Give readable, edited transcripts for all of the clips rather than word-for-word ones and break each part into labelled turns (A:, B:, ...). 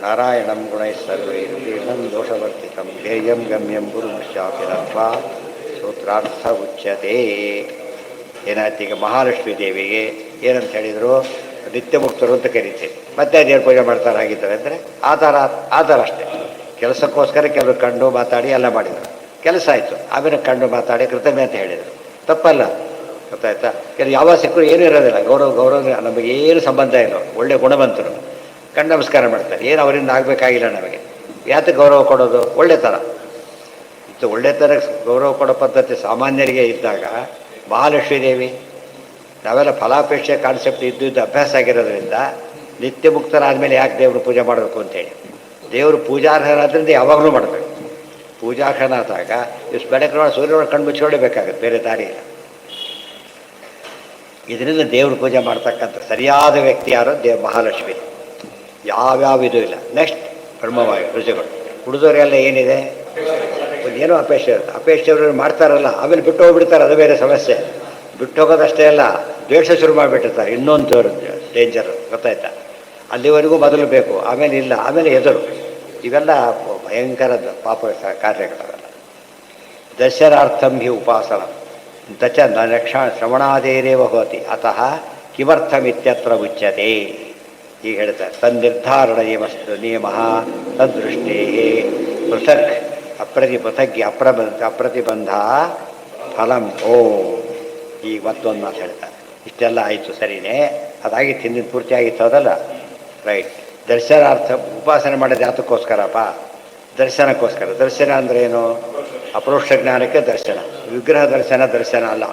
A: ನಾರಾಯಣಂ ಗುಣೈಃ ಸರ್ವೈರ್ವೇದಂ ದೋಷವರ್ತಿತಂ ಧ್ಯೇಯಂ ಗಮ್ಯಂ ಗುರುಮುಶ್ಚಾಪಿ ನತ್ವಾ ಸೂತ್ರಾರ್ಥ ಉಚ್ಯತೆ. ಏನಾಯ್ತು ಈಗ ಮಹಾಲಕ್ಷ್ಮೀ ದೇವಿಗೆ ಏನಂತ ಹೇಳಿದರು, ನಿತ್ಯ ಮುಕ್ತರು ಅಂತ ಕರೀತೀವಿ. ಮತ್ತೆ ಅದೇನು ಪೂಜೆ ಮಾಡ್ತಾರೆ ಆಗಿದ್ದಾರೆ ಅಂದರೆ ಆ ಥರ ಅಷ್ಟೇ. ಕೆಲಸಕ್ಕೋಸ್ಕರ ಕೆಲವರು ಕಂಡು ಮಾತಾಡಿ ಎಲ್ಲ ಮಾಡಿದರು, ಕೆಲಸ ಆಯಿತು. ಆಮೇಲೆ ಕಂಡು ಮಾತಾಡಿ ಕೃತಜ್ಞ ಅಂತ ಹೇಳಿದರು, ತಪ್ಪಲ್ಲ. ಗೊತ್ತಾಯ್ತಾ? ಕೆಲವು ಯಾವ ಸಿಕ್ಕರು ಏನೂ ಇರೋದಿಲ್ಲ, ಗೌರವ ನಮಗೆ ಏನು ಸಂಬಂಧ ಇಲ್ಲ. ಒಳ್ಳೆ ಗುಣವಂತರು ಕಂಡು ನಮಸ್ಕಾರ ಮಾಡ್ತಾರೆ, ಏನು ಅವರಿಂದ ಆಗಬೇಕಾಗಿಲ್ಲ ನಮಗೆ. ಯಾಕೆ ಗೌರವ ಕೊಡೋದು? ಒಳ್ಳೆ ಥರ ಇತ್ತು. ಒಳ್ಳೆ ಥರ ಗೌರವ ಕೊಡೋ ಪದ್ಧತಿ ಸಾಮಾನ್ಯರಿಗೆ ಇದ್ದಾಗ ಮಹಾಲಕ್ಷ್ಮೀ ದೇವಿ ನಾವೆಲ್ಲ ಫಲಾಪೇಕ್ಷೆ ಕಾನ್ಸೆಪ್ಟ್ ಇದ್ದು ಅಭ್ಯಾಸ ಆಗಿರೋದ್ರಿಂದ ನಿತ್ಯ ಮುಕ್ತರಾದಮೇಲೆ ಯಾಕೆ ದೇವರು ಪೂಜೆ ಮಾಡಬೇಕು ಅಂತೇಳಿ, ದೇವರು ಪೂಜಾರ್ಹರಾದ್ರಿಂದ ಯಾವಾಗಲೂ ಮಾಡಬೇಕು. ಪೂಜಾರ್ಹನಾದಾಗ ಇಷ್ಟು ಬೆಳಕಿನ ಸೂರ್ಯನ ಕಣ್ಣು ಮುಚ್ಚಿಕೊಳ್ಳಬೇಕಾಗತ್ತೆ, ಬೇರೆ ದಾರಿ ಇಲ್ಲ. ಇದರಿಂದ ದೇವ್ರ ಪೂಜೆ ಮಾಡ್ತಕ್ಕಂಥ ಸರಿಯಾದ ವ್ಯಕ್ತಿ ಯಾರು? ಮಹಾಲಕ್ಷ್ಮಿ. ಯಾವ್ಯಾವ ಇದು ಇಲ್ಲ. ನೆಕ್ಸ್ಟ್ ಬ್ರಹ್ಮವಾಯು ರುಚಿಗಳು. ಉಳಿದವರೆಲ್ಲ ಏನಿದೆ, ಏನೋ ಅಪೇಕ್ಷೆ ಇರುತ್ತೆ. ಅಪೇಕ್ಷೆಯವರು ಮಾಡ್ತಾರಲ್ಲ, ಆಮೇಲೆ ಬಿಟ್ಟು ಹೋಗ್ಬಿಡ್ತಾರೆ, ಅದು ಬೇರೆ ಸಮಸ್ಯೆ. ಬಿಟ್ಟು ಹೋಗೋದಷ್ಟೇ ಅಲ್ಲ, ದ್ವೇಷ ಶುರು ಮಾಡಿಬಿಟ್ಟಿರ್ತಾರೆ. ಇನ್ನೊಂದು ಡೇಂಜರ್, ಗೊತ್ತಾಯ್ತಾ? ಅಲ್ಲಿವರೆಗೂ ಮೊದಲು ಬೇಕು, ಆಮೇಲೆ ಇಲ್ಲ, ಆಮೇಲೆ ಎದುರು. ಇವೆಲ್ಲ ಭಯಂಕರದ ಪಾಪ ಕಾರ್ಯಗಳವೆಲ್ಲ. ದರ್ಶನಾರ್ಥಂ ಹಿ ಉಪಾಸನ ದಚ ಶ್ರವಣಾದೇರೇವ ಹೋತಿ ಅತಃ ಕಿಮರ್ಥಮಿತ್ಯತ್ರ ಉಚ್ಯತೆ. ಈಗ ಹೇಳ್ತಾರೆ, ತನ್ನಿರ್ಧಾರಣ ನಿಯಮ ತದ್ದೃಷ್ಟೇ ಪೃಥಕ್ ಅಪ್ರತಿಬಂಧ ಫಲಂ ಓಂ. ಈಗ ಮತ್ತೊಂದು ಮಾತು ಹೇಳ್ತಾರೆ. ಇಷ್ಟೆಲ್ಲ ಆಯಿತು, ಸರಿಯೇ, ಅದಾಗಿತ್ತು, ಹಿಂದಿನ ಪೂರ್ತಿ ಆಗಿತ್ತು, ಅದಲ್ಲ ರೈಟ್. ದರ್ಶನಾರ್ಥ ಉಪಾಸನೆ ಮಾಡೋದು ಯಾತಕ್ಕೋಸ್ಕರಪ್ಪ? ದರ್ಶನಕ್ಕೋಸ್ಕರ. ದರ್ಶನ ಅಂದರೆ ಏನು? ಅಪರೋಕ್ಷ ಜ್ಞಾನಕ್ಕೆ ದರ್ಶನ. ವಿಗ್ರಹ ದರ್ಶನ ಅಲ್ಲ.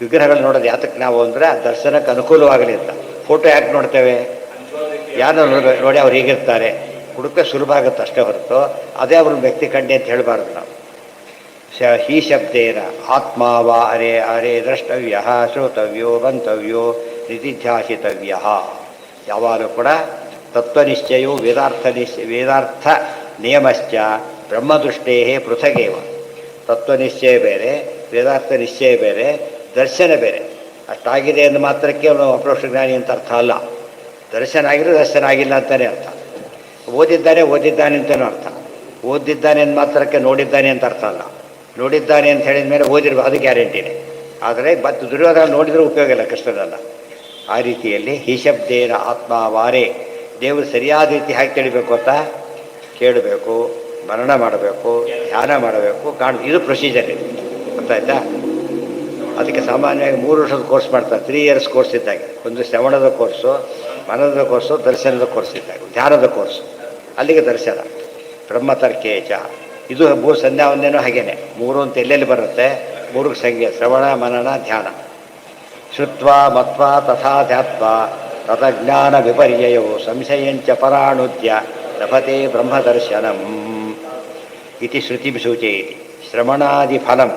A: ವಿಗ್ರಹಗಳು ನೋಡೋದು ಯಾತಕ್ಕೆ ನಾವು ಅಂದರೆ ಆ ದರ್ಶನಕ್ಕೆ ಅನುಕೂಲವಾಗಲಿ ಅಂತ. ಫೋಟೋ ಯಾಕೆ ನೋಡ್ತೇವೆ? ಯಾರು ನೋಡಿ ಅವ್ರು ಹೀಗಿರ್ತಾರೆ ಹುಡುಕ ಸುಲಭ ಆಗುತ್ತೆ ಅಷ್ಟೇ ಹೊರತು ಅದೇ ಅವ್ರ ವ್ಯಕ್ತಿ ಕಂಡೆ ಅಂತ ಹೇಳಬಾರ್ದು ನಾವು. ಹಿ ಶಬ್ದೇನ ಆತ್ಮಾವ ಅರೆ ದ್ರಷ್ಟವ್ಯ ಶ್ರೋತವ್ಯೋ ಮಂತವ್ಯೋ ನಿಧಿಧ್ಯಾಸಿತವ್ಯ. ಯಾವಾಗಲೂ ಕೂಡ ತತ್ವನಿಶ್ಚಯೋ ವೇದಾರ್ಥ ನಿಯಮಶ್ಚ ಬ್ರಹ್ಮದೃಷ್ಟೇ ಪೃಥಗೇವ. ತತ್ವನಿಶ್ಚಯ ಬೇರೆ, ವೇದಾರ್ಥ ನಿಶ್ಚಯ ಬೇರೆ, ದರ್ಶನ ಬೇರೆ. ಅಷ್ಟಾಗಿದೆ ಎಂದು ಮಾತ್ರಕ್ಕೆ ಅವನು ಅಪರೋಕ್ಷ ಜ್ಞಾನಿ ಅಂತ ಅರ್ಥ ಅಲ್ಲ. ದರ್ಶನ ಆಗಿರೋ ದರ್ಶನ ಆಗಿಲ್ಲ ಅಂತಲೇ ಅರ್ಥ. ಓದಿದ್ದಾನೆ ಅಂತಲೂ ಅರ್ಥ. ಓದಿದ್ದಾನೆ ಅಂತ ಮಾತ್ರಕ್ಕೆ ನೋಡಿದ್ದಾನೆ ಅಂತ ಅರ್ಥ ಅಲ್ಲ. ನೋಡಿದ್ದಾನೆ ಅಂತ ಹೇಳಿದ ಮೇಲೆ ಓದಿರ್ಬೋದು, ಅದು ಗ್ಯಾರಂಟಿನೇ. ಆದರೆ ಮತ್ತು ದುರ್ಯೋಧನ ನೋಡಿದರೂ ಉಪಯೋಗ ಇಲ್ಲ, ಕೃಷ್ಣನಲ್ಲ. ಆ ರೀತಿಯಲ್ಲಿ ಹಿ ಶಬ್ದೇನ ಆತ್ಮಾವಾರೇ. ದೇವರು ಸರಿಯಾದ ರೀತಿ ಹಾಕಿ ತಿಳಿಬೇಕು ಅಂತ ಕೇಳಬೇಕು, ಮರಣ ಮಾಡಬೇಕು, ಧ್ಯಾನ ಮಾಡಬೇಕು, ಇದು ಪ್ರೊಸೀಜರ್ ಇದೆ. ಗೊತ್ತಾಯ್ತಾ? ಅದಕ್ಕೆ ಸಾಮಾನ್ಯವಾಗಿ 3 ವರ್ಷದ ಕೋರ್ಸ್ ಮಾಡ್ತಾರೆ, 3 ಇಯರ್ಸ್ ಕೋರ್ಸ್ ಇದ್ದಾಗ. ಒಂದು ಶ್ರವಣದ ಕೋರ್ಸು, ಮನದ ಕೋರ್ಸು, ದರ್ಶನದ ಕೋರ್ಸ್ ಇದ್ದಾಗ, ಧ್ಯಾನದ ಕೋರ್ಸು. ಅಲ್ಲಿಗೆ ದರ್ಶನ. ಬ್ರಹ್ಮತರ್ಕೇಚ. ಇದು 3 ಸಂಧ್ಯಾ ಒಂದೇನೋ ಹಾಗೇನೆ. 3 ಅಂತ ಎಲ್ಲೆಲ್ಲಿ ಬರುತ್ತೆ? 3 ಸಂಖ್ಯೆ: ಶ್ರವಣ, ಮನನ, ಧ್ಯಾನ. ಶ್ರುತ್ವ ಮತ್ವ ತಥಾ ಧ್ಯಾತ್ವ ತತಜ್ಞಾನ ವಿಪರ್ಯಯೋ ಸಂಶಯಂಚ ಪರಾಣುದ್ಯ ಲಭತೆ ಬ್ರಹ್ಮದರ್ಶನಂ ಇತಿ ಶ್ರುತಿ ಸೂಚಯತಿ. ಶ್ರವಣಾದಿ ಫಲಂ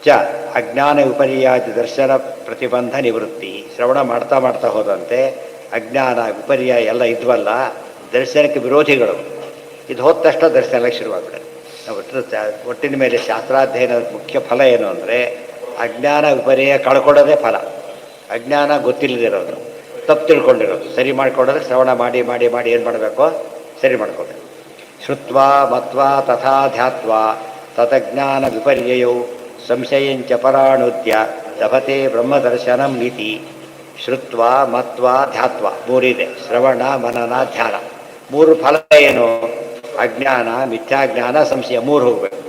A: ಚ ಅಜ್ಞಾನ ವಿಪರ್ಯಾದಿ ದರ್ಶನ ಪ್ರತಿಬಂಧ ನಿವೃತ್ತಿ. ಶ್ರವಣ ಮಾಡ್ತಾ ಹೋದಂತೆ ಅಜ್ಞಾನ ವಿಪರ್ಯಾಯ ಎಲ್ಲ ಇದ್ವಲ್ಲ, ದರ್ಶನಕ್ಕೆ ವಿರೋಧಿಗಳು. ಇದು ಹೋದ ತಕ್ಷಣ ದರ್ಶನಕ್ಕೆ ಶುರುವಾಗ್ಬಿಡುತ್ತೆ. ನಾವು ಒಟ್ಟಿನ ಮೇಲೆ ಶಾಸ್ತ್ರಾಧ್ಯಯನದ ಮುಖ್ಯ ಫಲ ಏನು ಅಂದರೆ ಅಜ್ಞಾನ ವಿಪರ್ಯಾಯ ಕಳ್ಕೊಳ್ಳೋದೇ ಫಲ. ಅಜ್ಞಾನ ಗೊತ್ತಿಲ್ಲದಿರೋದು, ತಪ್ಪು ತಿಳ್ಕೊಂಡಿರೋದು ಸರಿ ಮಾಡ್ಕೊಳ್ಳೋದು. ಶ್ರವಣ ಮಾಡಿ ಮಾಡಿ ಮಾಡಿ ಏನು ಮಾಡಬೇಕು? ಸರಿ ಮಾಡ್ಕೋಬೇಕು. ಶ್ರುತ್ವ ಮತ್ವ ತಥಾ ಧ್ಯಾತ್ವ ತತಜ್ಞಾನ ವಿಪರ್ಯಯೌ ಸಂಶಯಂಚ ಪರಾಣುದ್ಯ ಲಭತೆ ಬ್ರಹ್ಮದರ್ಶನಂ ಇತಿ. ಶ್ರುತ್ವ ಮತ್ವ ಧ್ಯಾತ್ವ 3 ಇದೆ. ಶ್ರವಣ, ಮನನ, ಧ್ಯಾನ. 3 ಫಲ ಏನು? ಅಜ್ಞಾನ, ಮಿಥ್ಯಾಜ್ಞಾನ, ಸಂಶಯ. 3 ಹೋಗಬೇಕು.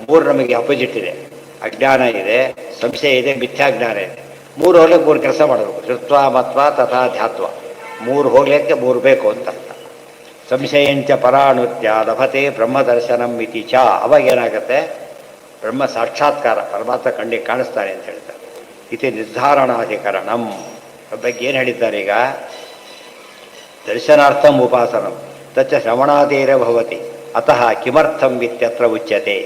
A: 3 ನಮಗೆ ಅಪೋಸಿಟ್ ಇದೆ. ಅಜ್ಞಾನ ಇದೆ, ಸಂಶಯ ಇದೆ, ಮಿಥ್ಯಾಜ್ಞಾನ ಇದೆ. 3 ಹೋಗ್ಲಿಕ್ಕೆ 3 ಕೆಲಸ ಮಾಡಬೇಕು. ಶ್ರುತ್ವ ಮತ್ವ ತಥಾ ಧ್ಯಾತ್ವ. 3 ಹೋಗ್ಲಿಕ್ಕೆ 3 ಬೇಕು ಅಂತ ಅರ್ಥ. ಸಂಶಯಂಚ ಪರಾಣುತ್ಯ ಲಭತೆ ಬ್ರಹ್ಮದರ್ಶನಂ ಇತಿ ಚ. ಅವಾಗೇನಾಗುತ್ತೆ? ಬ್ರಹ್ಮ ಸಾಕ್ಷಾತ್ಕಾರ, ಪರಮಾತ್ಮ ಕಣ್ಣಿಗೆ ಕಾಣಿಸ್ತಾನೆ ಅಂತ ಹೇಳ್ತಾರೆ. ಇತಿ ನಿರ್ಧಾರಣಾಧಿಕರಣಂ ಬಗ್ಗೆ ಏನು ಹೇಳಿದ್ದಾರೆ ಈಗ? ದರ್ಶನಾರ್ಥಂ ಉಪಾಸನಂ ತಚ್ಚ ಶ್ರವಣಾದೇರ ಭವತಿ ಅತಃ ಕಿಮರ್ಥಂ ಇತ್ಯತ್ರ ಉಚ್ಯತೆ.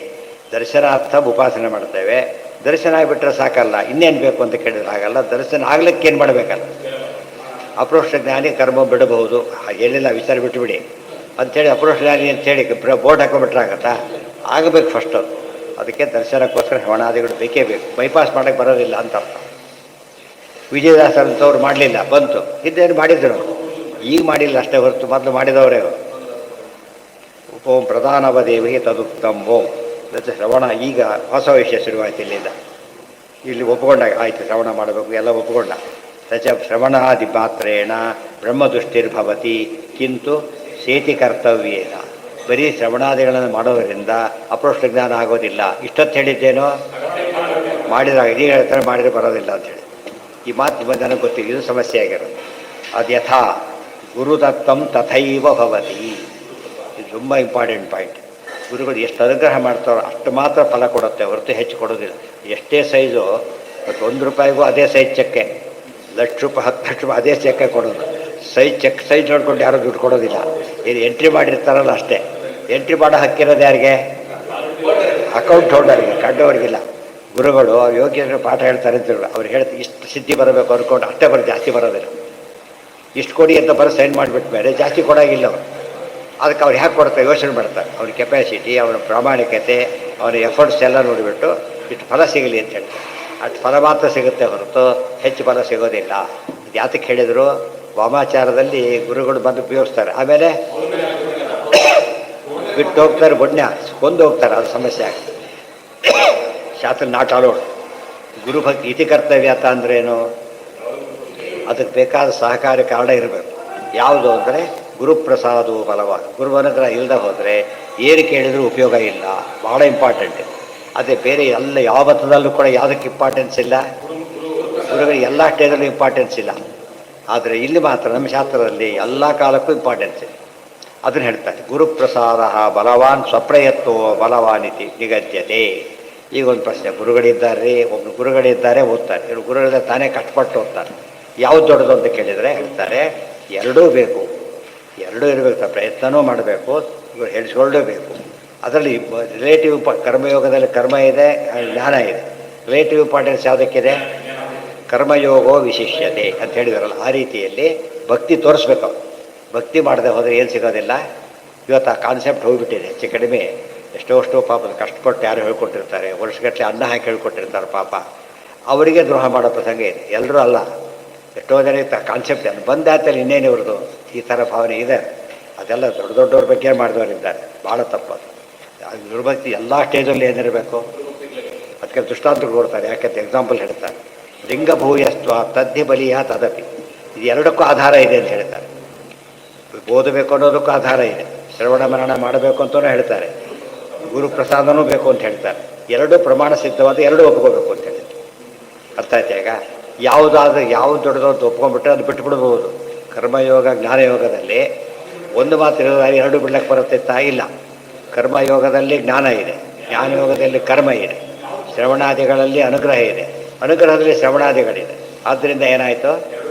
A: ದರ್ಶನಾರ್ಥಂ ಉಪಾಸನೆ ಮಾಡ್ತೇವೆ. ದರ್ಶನ ಆಗಿಬಿಟ್ರೆ ಸಾಕಲ್ಲ, ಇನ್ನೇನು ಬೇಕು ಅಂತ ಕೇಳಿದ್ರೆ ಹಾಗಲ್ಲ. ದರ್ಶನ ಆಗ್ಲಿಕ್ಕೆ ಏನು ಮಾಡಬೇಕಲ್ಲ? ಅಪರೋಕ್ಷ ಜ್ಞಾನಿ ಕರ್ಮ ಬಿಡಬಹುದು, ಏನಿಲ್ಲ ವಿಚಾರ ಬಿಟ್ಟುಬಿಡಿ ಅಂಥೇಳಿ ಅಪರೋಕ್ಷ ಜ್ಞಾನಿ ಅಂತೇಳಿ ಬೋರ್ಡ್ ಹಾಕೊಂಡ್ಬಿಟ್ರಾಗತ್ತಾ? ಆಗಬೇಕು ಫಸ್ಟ್ ಅದು. ಅದಕ್ಕೆ ದರ್ಶನಕ್ಕೋಸ್ಕರ ಶ್ರವಣಾದಿಗಳು ಬೇಕೇ ಬೇಕು. ಬೈಪಾಸ್ ಮಾಡೋಕ್ಕೆ ಬರೋದಿಲ್ಲ ಅಂತ ಅರ್ಥ. ವಿಜಯದಾಸರಂಥವ್ರು ಮಾಡಲಿಲ್ಲ, ಬಂತು. ಇದ್ದೇನು ಮಾಡಿದ್ರು, ಈಗ ಮಾಡಿಲ್ಲ ಅಷ್ಟೇ ಹೊರತು ಮೊದಲು ಮಾಡಿದವರೇ. ಓಂ ಪ್ರಧಾನವದೇವಿ ತದುಕ್ತಂ ಓಂ ಮತ್ತು ಶ್ರವಣ ಈಗ ಹೊಸ ವಿಷಯ ಶುರುವಾಯಿತು ಇಲ್ಲಿಂದ. ಇಲ್ಲಿ ಒಪ್ಪಿಕೊಂಡಾಗ ಆಯಿತು ಶ್ರವಣ ಮಾಡಬೇಕು ಎಲ್ಲ ಒಪ್ಪಿಕೊಂಡ. ಸಚ ಶ್ರವಣಾದಿ ಮಾತ್ರೇಣ ಬ್ರಹ್ಮದೃಷ್ಟಿರ್ಭವತಿ ಕಿಂತು ಸೇತಿ ಕರ್ತವ್ಯೇನ. ಬರೀ ಶ್ರವಣಾದಿಗಳನ್ನು ಮಾಡೋದರಿಂದ ಅಪ್ರೋಷ್ಟ ಜ್ಞಾನ ಆಗೋದಿಲ್ಲ. ಇಷ್ಟೊತ್ತು ಹೇಳಿದ್ದೇನೋ ಮಾಡಿದಾಗ ಇದೀಗ ಹೇಳ್ತಾರೆ ಮಾಡಿದರೆ ಬರೋದಿಲ್ಲ ಅಂಥೇಳಿ. ಈ ಮಾತು ನಿಮ್ಮ ನನಗೆ ಗೊತ್ತಿಲ್ಲ, ಇದು ಸಮಸ್ಯೆ ಆಗಿರೋದು. ಅದು ಯಥಾ ಗುರುದತ್ತಂ ತಥೈವ ಭವತಿ. ಇದು ತುಂಬ ಇಂಪಾರ್ಟೆಂಟ್ ಪಾಯಿಂಟ್. ಗುರುಗಳು ಎಷ್ಟು ಅನುಗ್ರಹ ಮಾಡ್ತಾರೋ ಅಷ್ಟು ಮಾತ್ರ ಫಲ ಕೊಡುತ್ತೆ, ಹೊರತು ಹೆಚ್ಚು ಕೊಡೋದಿಲ್ಲ. ಎಷ್ಟೇ ಸೈಜು ಮತ್ತು ₹1 ಅದೇ ಸೈಜ್ ಚೆಕ್ಕೆ, ಲಕ್ಷ ರೂಪಾಯಿ 10 ಲಕ್ಷ ರೂಪಾಯಿ ಅದೇ ಚೆಕ್ಕೆ ಕೊಡೋದು. ಸೈಜ್ ನೋಡ್ಕೊಂಡು ಯಾರೂ ದುಡ್ಡು ಕೊಡೋದಿಲ್ಲ. ಇದು ಎಂಟ್ರಿ ಮಾಡಿರ್ತಾರಲ್ಲ ಅಷ್ಟೇ. ಎಂಟ್ರಿ ಮಾಡೋ ಹಕ್ಕಿರೋದು ಯಾರಿಗೆ? ಅಕೌಂಟ್ ಹೋಲ್ಡರ್ಗೆ, ಕಂಡವರಿಗಿಲ್ಲ. ಗುರುಗಳು ಯೋಗ್ಯರು ಪಾಠ ಹೇಳ್ತಾರೆ ಅಂತ ಅವ್ರು ಹೇಳ್ತಾರೆ ಇಷ್ಟು ಸಿದ್ಧಿ ಬರಬೇಕು ಅನ್ಕೊಂಡು ಅಷ್ಟೇ ಬರೋ, ಜಾಸ್ತಿ ಬರೋದಿಲ್ಲ. ಇಷ್ಟು ಕೊಡಿ ಅಂತ ಬರೋ ಸೈನ್ ಮಾಡಿಬಿಟ್ಟ ಮೇಲೆ ಜಾಸ್ತಿ ಕೊಡೋಗಿಲ್ಲ ಅವರು. ಅದಕ್ಕೆ ಅವ್ರು ಹ್ಯಾಕೆ ಕೊಡ್ತಾರೆ ಯೋಚನೆ ಮಾಡ್ತಾರೆ. ಅವ್ರ ಕೆಪಾಸಿಟಿ, ಅವನ ಪ್ರಾಮಾಣಿಕತೆ, ಅವನ ಎಫರ್ಟ್ಸ್ ಎಲ್ಲ ನೋಡಿಬಿಟ್ಟು ಇಷ್ಟು ಫಲ ಸಿಗಲಿ ಅಂತ ಹೇಳ್ತಾರೆ. ಅಷ್ಟು ಫಲ ಮಾತ್ರ ಸಿಗುತ್ತೆ ಹೊರತು ಹೆಚ್ಚು ಫಲ ಸಿಗೋದಿಲ್ಲ. ಇದು ಯಾತಕ್ಕೆ ಹೇಳಿದರು? ವಾಮಾಚಾರದಲ್ಲಿ ಗುರುಗಳು ಬಂದು ಉಪಯೋಗಿಸ್ತಾರೆ, ಆಮೇಲೆ ಬಿಟ್ಟು ಹೋಗ್ತಾರೆ, ಬುಣ್ಯ ಕೊಂದು ಹೋಗ್ತಾರೆ. ಅದು ಸಮಸ್ಯೆ ಆಗ್ತದೆ. ಶಾಸ್ತ್ರ ನಾಟ್ ಅಲೋಡ್. ಗುರುಭಕ್ತಿ ಇತಿ ಕರ್ತವ್ಯ ಅಂತ ಅಂದ್ರೇನು? ಅದಕ್ಕೆ ಬೇಕಾದ ಸಹಕಾರಿ ಕಾರಣ ಇರಬೇಕು. ಯಾವುದು ಅಂದರೆ ಗುರುಪ್ರಸಾದವು ಬಲವಾದ. ಗುರುವನುಗ್ರಹ ಇಲ್ಲದೆ ಹೋದರೆ ಏನು ಕೇಳಿದರೂ ಉಪಯೋಗ ಇಲ್ಲ. ಭಾಳ ಇಂಪಾರ್ಟೆಂಟ್. ಅದೇ ಬೇರೆ ಎಲ್ಲ ಯಾವ ಮತದಲ್ಲೂ ಕೂಡ ಯಾವುದಕ್ಕೆ ಇಂಪಾರ್ಟೆನ್ಸ್ ಇಲ್ಲ, ಗುರುಗಳಿಗೆ ಎಲ್ಲ ಸ್ಟೇಜಲ್ಲೂ ಇಂಪಾರ್ಟೆನ್ಸ್ ಇಲ್ಲ. ಆದರೆ ಇಲ್ಲಿ ಮಾತ್ರ ನಮ್ಮ ಶಾಸ್ತ್ರದಲ್ಲಿ ಎಲ್ಲ ಕಾಲಕ್ಕೂ ಇಂಪಾರ್ಟೆನ್ಸ್ ಇದೆ. ಅದನ್ನು ಹೇಳ್ತಾರೆ, ಗುರುಪ್ರಸಾದ ಬಲವಾನ್ ಸ್ವಪ್ರಯತ್ನೋ ಬಲವಾನಿತಿ ನಿಗದ್ಯತೆ. ಈಗ ಒಂದು ಪ್ರಶ್ನೆ, ಗುರುಗಳಿದ್ದಾರೆ, ಒಬ್ಬರು ಗುರುಗಳಿದ್ದಾರೆ ಓದ್ತಾರೆ, ಇವರು ಗುರುಗಳಿಂದ ತಾನೇ ಕಷ್ಟಪಟ್ಟು ಓದ್ತಾರೆ. ಯಾವುದು ದೊಡ್ಡದು ಅಂತ ಕೇಳಿದರೆ ಹೇಳ್ತಾರೆ ಎರಡೂ ಬೇಕು. ಎರಡೂ ಇರಬೇಕು, ಪ್ರಯತ್ನವೂ ಮಾಡಬೇಕು, ಇವರು ಹೇಳಿಸ್ಕೊಳ್ಳೇಬೇಕು. ಅದರಲ್ಲಿ ರಿಲೇಟಿವ್ ಕರ್ಮಯೋಗದಲ್ಲಿ ಕರ್ಮ ಇದೆ, ಜ್ಞಾನ ಇದೆ. Relative importance ಯಾವುದಕ್ಕಿದೆ? ಕರ್ಮಯೋಗೋ ವಿಶಿಷ್ಯತೆ ಅಂತ ಹೇಳಿದಾರಲ್ಲ, ಆ ರೀತಿಯಲ್ಲಿ ಭಕ್ತಿ ತೋರಿಸ್ಬೇಕು. ಭಕ್ತಿ ಮಾಡದೆ ಹೋದರೆ ಏನು ಸಿಗೋದಿಲ್ಲ. ಇವತ್ತು ಆ ಕಾನ್ಸೆಪ್ಟ್ ಹೋಗಿಬಿಟ್ಟಿದೆ ಹೆಚ್ಚು ಕಡಿಮೆ. ಎಷ್ಟೋ ಪಾಪ ಕಷ್ಟಪಟ್ಟು ಯಾರು ಹೇಳ್ಕೊಟ್ಟಿರ್ತಾರೆ, ವರ್ಷಗಟ್ಟಲೆ ಅನ್ನ ಹಾಕಿ ಹೇಳ್ಕೊಟ್ಟಿರ್ತಾರೆ ಪಾಪ. ಅವರಿಗೆ ದ್ರೋಹ ಮಾಡೋ ಪ್ರಸಂಗ ಇದೆ. ಎಲ್ಲರೂ ಅಲ್ಲ, ಎಷ್ಟೋ ಜನ ಕಾನ್ಸೆಪ್ಟ್ ಅದು ಬಂದಾತಲ್ಲಿ ಇನ್ನೇನು ಇವ್ರದ್ದು ಈ ಥರ ಭಾವನೆ ಇದೆ. ಅದೆಲ್ಲ ದೊಡ್ಡವ್ರ ಬಗ್ಗೆ ಮಾಡಿದವರಿದ್ದಾರೆ, ಭಾಳ ತಪ್ಪದು. ಗುರುಭಕ್ತಿ ಎಲ್ಲ ಸ್ಟೇಜಲ್ಲಿ ಏನಿರಬೇಕು. ಅದಕ್ಕೆ ದೃಷ್ಟಾಂತಗಳು ಕೊಡ್ತಾರೆ. ಯಾಕಂತ ಎಕ್ಸಾಂಪಲ್ ಹೇಳ್ತಾರೆ, ಲಿಂಗಭೂಯಸ್ತ್ವ ತದ್ದಿ ಬಲಿಯ ತದಪಿ. ಇದು ಎರಡಕ್ಕೂ ಆಧಾರ ಇದೆ ಅಂತ ಹೇಳ್ತಾರೆ. ಓದಬೇಕು ಅನ್ನೋದಕ್ಕೂ ಆಧಾರ ಇದೆ, ಶ್ರವಣ ಮರಣ ಮಾಡಬೇಕು ಅಂತಲೂ ಹೇಳ್ತಾರೆ, ಗುರುಪ್ರಸಾದನೂ ಬೇಕು ಅಂತ ಹೇಳ್ತಾರೆ. ಎರಡೂ ಪ್ರಮಾಣ ಸಿದ್ಧವಾದ, ಎರಡೂ ಒಪ್ಕೋಬೇಕು ಅಂತ ಹೇಳಿದ್ರು. ಅರ್ಥ ಆಯ್ತಾ? ಈಗ ಯಾವುದಾದ್ರೂ ಯಾವುದು ದೊಡ್ಡದು ಅಂತ ಒಪ್ಕೊಂಡ್ಬಿಟ್ರೆ ಅದು ಬಿಟ್ಟುಬಿಡ್ಬೋದು. ಕರ್ಮಯೋಗ ಜ್ಞಾನಯೋಗದಲ್ಲಿ ಒಂದು ಮಾತು ಇರೋದಾಗಿ ಎರಡು ಬಿಡ್ಲಕ್ಕೆ ಬರುತ್ತೆ ಇಲ್ಲ. ಕರ್ಮಯೋಗದಲ್ಲಿ ಜ್ಞಾನ ಇದೆ, ಜ್ಞಾನಯೋಗದಲ್ಲಿ ಕರ್ಮ ಇದೆ, ಶ್ರವಣಾದಿಗಳಲ್ಲಿ ಅನುಗ್ರಹ ಇದೆ, ಅನುಗ್ರಹದಲ್ಲಿ ಶ್ರವಣಾದಿಗಳಿದೆ. ಆದ್ದರಿಂದ ಏನಾಯಿತು?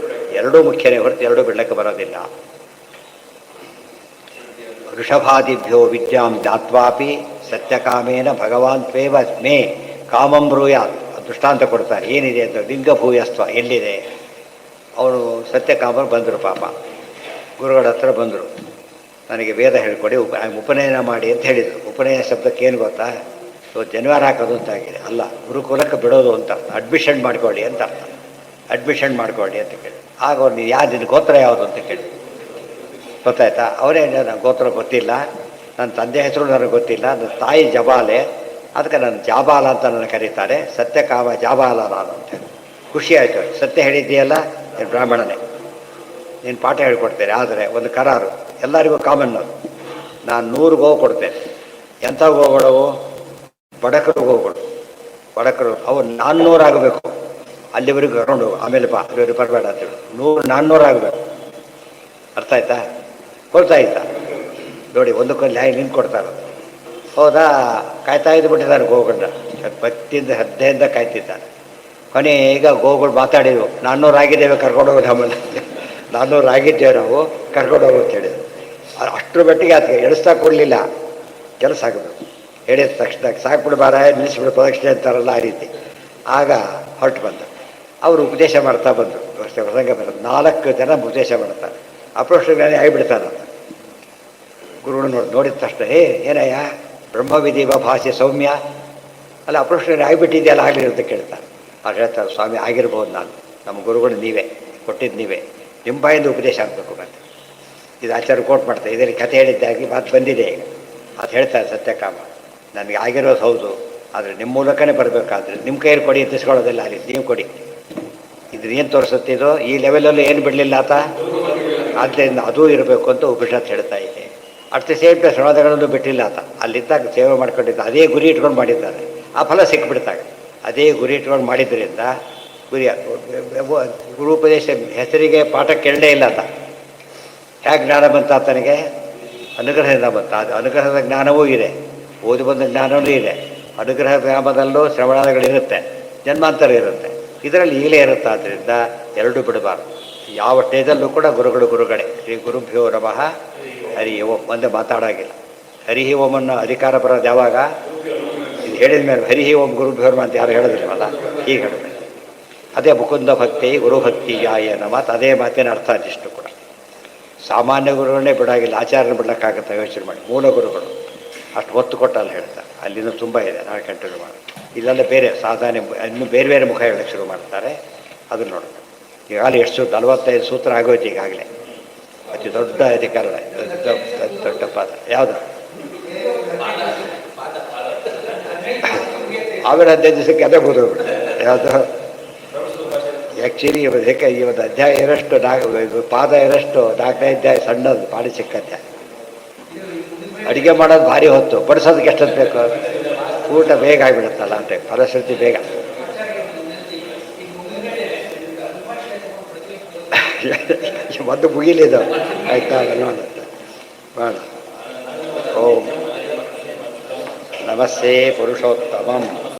A: ಎರಡೂ ಮುಖ್ಯನೇ ಹೊರತು ಎರಡೂ ಬಿಡ್ಲಕ್ಕೆ ಬರೋದಿಲ್ಲ. ಋಷಭಾದಿಭ್ಯೋ ವಿದ್ಯಾಂ ಜ್ಞಾತ್ವಾಪಿ ಸತ್ಯಕಾಮೇನ ಭಗವಾನ್ ತ್ವೇವ ಮೇ ಕಾಮಂ ಬ್ರೂಯಾತ್. ದೃಷ್ಟಾಂತ ಕೊಡ್ತಾರೆ. ಏನಿದೆ ಅಂತ, ಲಿಂಗಭೂಯಸ್ತ್ವ ಎಲ್ಲಿದೆ? ಅವನು ಸತ್ಯಕಾಮರು ಬಂದರು ಪಾಪ, ಗುರುಗಳ ಹತ್ರ ಬಂದರು. ನನಗೆ ವೇದ ಹೇಳ್ಕೊಡಿ, ಉಪನಯನ ಮಾಡಿ ಅಂತ ಹೇಳಿದರು. ಉಪನಯನ ಶಬ್ದಕ್ಕೆ ಏನು ಗೊತ್ತಾ? ಜನಿವಾರ ಹಾಕೋದು ಅಂತಾಗಿದೆ. ಅಲ್ಲ, ಗುರುಕುಲಕ್ಕೆ ಬಿಡೋದು ಅಂತ ಅರ್ಥ. ಅಡ್ಮಿಷನ್ ಮಾಡ್ಕೊಳ್ಳಿ ಅಂತ ಅರ್ಥ. ಅಡ್ಮಿಷನ್ ಮಾಡ್ಕೊಳ್ಳಿ ಅಂತ ಕೇಳಿ. ಆಗ ಅವ್ರು ನೀವು ನಿನ್ನ ಗೋತ್ರ ಯಾವುದು ಅಂತ ಕೇಳಿ. ಗೊತ್ತಾಯ್ತಾ? ಅವರೇ ನನ್ನ ಗೋತ್ರ ಗೊತ್ತಿಲ್ಲ, ನನ್ನ ತಂದೆ ಹೆಸರು ನನಗೆ ಗೊತ್ತಿಲ್ಲ, ನನ್ನ ತಾಯಿ ಜಬಾಲೆ, ಅದಕ್ಕೆ ನನ್ನ ಜಾಬಾಲ ಅಂತ ನನ್ನ ಕರೀತಾರೆ, ಸತ್ಯಕಾಮ ಜಾಬಾಲ ನಾನು ಅಂತೇಳಿ. ಖುಷಿ ಆಯಿತು. ಸತ್ಯ ಹೇಳಿದ್ದೀಯಲ್ಲ, ನೀನು ಬ್ರಾಹ್ಮಣನೇ, ನೀನು ಪಾಠ ಹೇಳ್ಕೊಡ್ತೇನೆ. ಆದರೆ ಒಂದು ಕರಾರು, ಎಲ್ಲರಿಗೂ ಕಾಮನ್ ಅದು. ನಾನು 100 ಗೋವು ಕೊಡ್ತೇನೆ. ಎಂಥ ಗೋವುಗಳವು? ಬಡಕರು ಗೋವುಗಳು. ಬಡಕರು ಅವು 400 ಆಗಬೇಕು. ಅಲ್ಲಿವರೆಗೂ ಕರ್ಕೊಂಡು ಹೋಗು, ಆಮೇಲೆ ಬಾ, ಅಲ್ಲಿವರೆಗೂ ಬರಬೇಡ ಅಂತೇಳಿ. 100 400 ಆಗಬೇಕು. ಅರ್ಥ ಆಯ್ತಾ? ಗೊತ್ತಾಯ್ತಾ? ನೋಡಿ, ಒಂದಕ್ಕೊಂದು ಲೈನ್ ನಿಂತು ಕೊಡ್ತಾರೆ. ಹೌದಾ? ಕಾಯ್ತಾ ಇದ್ದುಬಿಟ್ಟಿದ್ದಾರೆ ಗೋವುಗಳನ್ನ. ಭಕ್ತಿಯಿಂದ ಶ್ರದ್ಧೆಯಿಂದ ಕಾಯ್ತಿದ್ದಾನೆ. ಕೊನೆಗೆ ಗೋವುಗಳು ಮಾತಾಡಿದ್ವು, 400 ಆಗಿದ್ದೇವೆ, ಕರ್ಕೊಂಡು ಹೋಗೋದು ಆಮೇಲೆ. 400 ಆಗಿದ್ದೇವೆ ನಾವು, ಕರ್ಕೊಂಡು ಹೋಗು ಅಂತ ಹೇಳಿದ್ರು. ಅಷ್ಟರ ಮಟ್ಟಿಗೆ ಅದಕ್ಕೆ ಎಳಿಸ್ತಾ ಕೊಡಲಿಲ್ಲ. ಕೆಲಸ ಆಗಬೇಕು. ಹೇಳಿದ ತಕ್ಷಣ ಸಾಕ್ಬಿಡು ಬಾರ, ನಿಲ್ಲಿಸ್ಬಿಡು ಪ್ರದಕ್ಷಿಣೆ ಅಂತಾರಲ್ಲ, ಆ ರೀತಿ. ಆಗ ಹೊರಟು ಬಂದರು. ಅವರು ಉಪದೇಶ ಮಾಡ್ತಾ ಬಂದರು. ಪ್ರಸಂಗ ಬರೋದು 4 ಜನ ಉಪದೇಶ ಮಾಡ್ತಾರೆ. ಅಪ್ರೋಷ್ಟಜ್ಞಾನಿ ಆಗಿಬಿಡ್ತಾನೆ ಅಂತ. ಗುರುಗಳು ನೋಡಿದ ತಕ್ಷಣ, ಏನಯ್ಯ ಬ್ರಹ್ಮವಿಧಿವ ಭಾಷೆ ಸೌಮ್ಯ ಅಲ್ಲ, ಅಪ್ರೋಷ್ಟಜ್ಞಾನಿ ಆಗಿಬಿಟ್ಟಿದೆಯಲ್ಲ, ಆಗಲಿ ಅಂತ ಕೇಳ್ತಾರೆ. ಅವ್ರು ಹೇಳ್ತಾರೆ, ಸ್ವಾಮಿ ಆಗಿರ್ಬೋದು, ನಾನು ನಮ್ಮ ಗುರುಗಳು ನೀವೇ ಕೊಟ್ಟಿದ್ದು, ನೀವೇ ನಿಮ್ಮ ಬಾಯಿಂದ ಉಪದೇಶ ಆಗಬೇಕು. ಮತ್ತೆ ಇದು ಆಚಾರ್ಯ ಕೋಟ್ ಮಾಡ್ತಾರೆ. ಇದರಲ್ಲಿ ಕಥೆ ಹೇಳಿದ್ದಾಗಿ ಮಾತು ಬಂದಿದೆ. ಈಗ ಅದು ಹೇಳ್ತಾರೆ ಸತ್ಯಕಾಮ. ನನಗೆ ಆಗಿರೋದು ಹೌದು, ಆದರೆ ನಿಮ್ಮ ಮೂಲಕನೇ ಬರಬೇಕಾದ್ರೆ ನಿಮ್ಮ ಕೈಯಲ್ಲಿ ಕೊಡಿ, ಎತ್ತಿಸ್ಕೊಳ್ಳೋದಿಲ್ಲ, ಅಲ್ಲಿ ನೀವು ಕೊಡಿ. ಇದ್ರ ಏನು ತೋರಿಸುತ್ತಿದೋ ಈ ಲೆವೆಲಲ್ಲಿ ಏನು ಬಿಡಲಿಲ್ಲ ಆತ, ಆದ್ದರಿಂದ ಅದೂ ಇರಬೇಕು ಅಂತ ಉಪನಿಷತ್ ಹೇಳ್ತಾ ಇದೆ. ಅಟ್ ದಿ ಸೇಮ್ ಟೈಮ್ ಸಮಾಧಾನಗಳನ್ನು ಬಿಟ್ಟಿಲ್ಲ ಆತ, ಅಲ್ಲಿದ್ದಾಗ ಸೇವೆ ಮಾಡ್ಕೊಂಡಿದ್ದ, ಅದೇ ಗುರಿ ಇಟ್ಕೊಂಡು ಮಾಡಿದ್ದಾರೆ, ಆ ಫಲ ಸಿಕ್ಬಿಡ್ತಾಗ. ಅದೇ ಗುರಿ ಇಟ್ಕೊಂಡು ಮಾಡಿದ್ರಿಂದ ಗುರಿ ಗುರುಪದೇಶ ಹೆಸರಿಗೆ ಪಾಠ ಕೇಳಲೇ ಇಲ್ಲ ಆತ. ಹೇಗೆ ಜ್ಞಾನ ಬಂತ ಆತನಿಗೆ? ಅನುಗ್ರಹದಿಂದ ಬಂತ. ಅದು ಅನುಗ್ರಹದ ಜ್ಞಾನವೂ ಇದೆ, ಓದಿ ಬಂದ ಜ್ಞಾನವೂ ಇದೆ. ಅನುಗ್ರಹ ಗ್ರಾಮದಲ್ಲೂ ಶ್ರವಣಾದಿಗಳಿರುತ್ತೆ, ಜನ್ಮಾಂತರ ಇರುತ್ತೆ, ಇದರಲ್ಲಿ ಈಗಲೇ ಇರುತ್ತೆ. ಆದ್ದರಿಂದ ಎರಡೂ ಬಿಡಬಾರ್ದು. ಯಾವ ಸ್ಟೇಜಲ್ಲೂ ಕೂಡ ಗುರುಗಳೇ. ಶ್ರೀ ಗುರುಭ್ಯೋ ನಮಃ ಹರಿ ಓಂ ಒಂದೇ ಮಾತಾಡೋಂಗಿಲ್ಲ. ಹರಿ ಓಮನ್ನು ಅಧಿಕಾರ ಬರೋದು ಯಾವಾಗ? ಇದು ಹೇಳಿದ ಮೇಲೆ ಹರಿ ಓಂ ಗುರುಭ್ಯೋ ನಮಃ ಅಂತ ಯಾರು ಹೇಳಿದ್ರಲ್ಲ, ಹೀಗೆ ಹೇಳಬೇಕು. ಅದೇ ಮುಕುಂದ ಭಕ್ತಿ ಗುರುಭಕ್ತಿ ಯಾಯ ಮಾತು, ಅದೇ ಮಾತಿನ ಅರ್ಥ ಅದಿಷ್ಟು ಕೂಡ. ಸಾಮಾನ್ಯ ಗುರುಗಳನ್ನೇ ಬಿಡಾಗಿಲ್ಲ, ಆಚಾರ್ಯನ ಬಿಡೋಕ್ಕಾಗತ್ತೆ? ಯೋಚನೆ ಮಾಡಿ. ಮೂಲ ಗುರುಗಳು ಅಷ್ಟು ಒತ್ತು ಕೊಟ್ಟು ಅಲ್ಲಿ ಹೇಳ್ತಾರೆ. ಅಲ್ಲಿಂದ ತುಂಬ ಇದೆ, ನಾಳೆ ಕಂಟಿನ್ಯೂ ಮಾಡಿ. ಇಲ್ಲೆಲ್ಲ ಬೇರೆ ಸಾಧಾರಣ ಇನ್ನೂ ಬೇರೆ ಬೇರೆ ಮುಖ ಹೇಳಕ್ಕೆ ಶುರು ಮಾಡ್ತಾರೆ, ಅದನ್ನು ನೋಡಬೇಕು. ಈಗಾಗಲೇ ಎಷ್ಟು 45 ಸೂತ್ರ ಆಗೋಯ್ತು ಈಗಾಗಲೇ. ಅತಿ ದೊಡ್ಡ ಅಧಿಕಾರ, ದೊಡ್ಡ ಪಾದ ಯಾವುದು? ಆಮೇಲೆ 15 ದಿವಸಕ್ಕೆ ಅದೇ ಓದೋಗ್ಬಿಟ್ಟು ಯಾವುದು ಆ್ಯಕ್ಚುಲಿ ಇವತ್ತು ಅಧ್ಯಾಯ ಇರಷ್ಟು ಪಾದ ಇರಷ್ಟು 4ನೇ ಅಧ್ಯಾಯ ಸಣ್ಣದು, ಭಾರಿ ಚಿಕ್ಕ ಅಧ್ಯಾಯ. ಅಡುಗೆ ಮಾಡೋದು ಭಾರಿ ಹೊತ್ತು, ಬಡಿಸೋದಕ್ಕೆ ಎಷ್ಟೊತ್ತು ಬೇಕು? ಊಟ ಬೇಗ ಆಗಿಬಿಡುತ್ತಲ್ಲ ಅಂತ ಫಲಶ್ರುತಿ ಬೇಗ. ಒಂದು ಮುಗಿಲಿದು ಆಯ್ತಾ? ನೋಡುತ್ತೆ ಬೇಡ. ಓಂ ನಮಸ್ತೆ ಪುರುಷೋತ್ತಮಂ.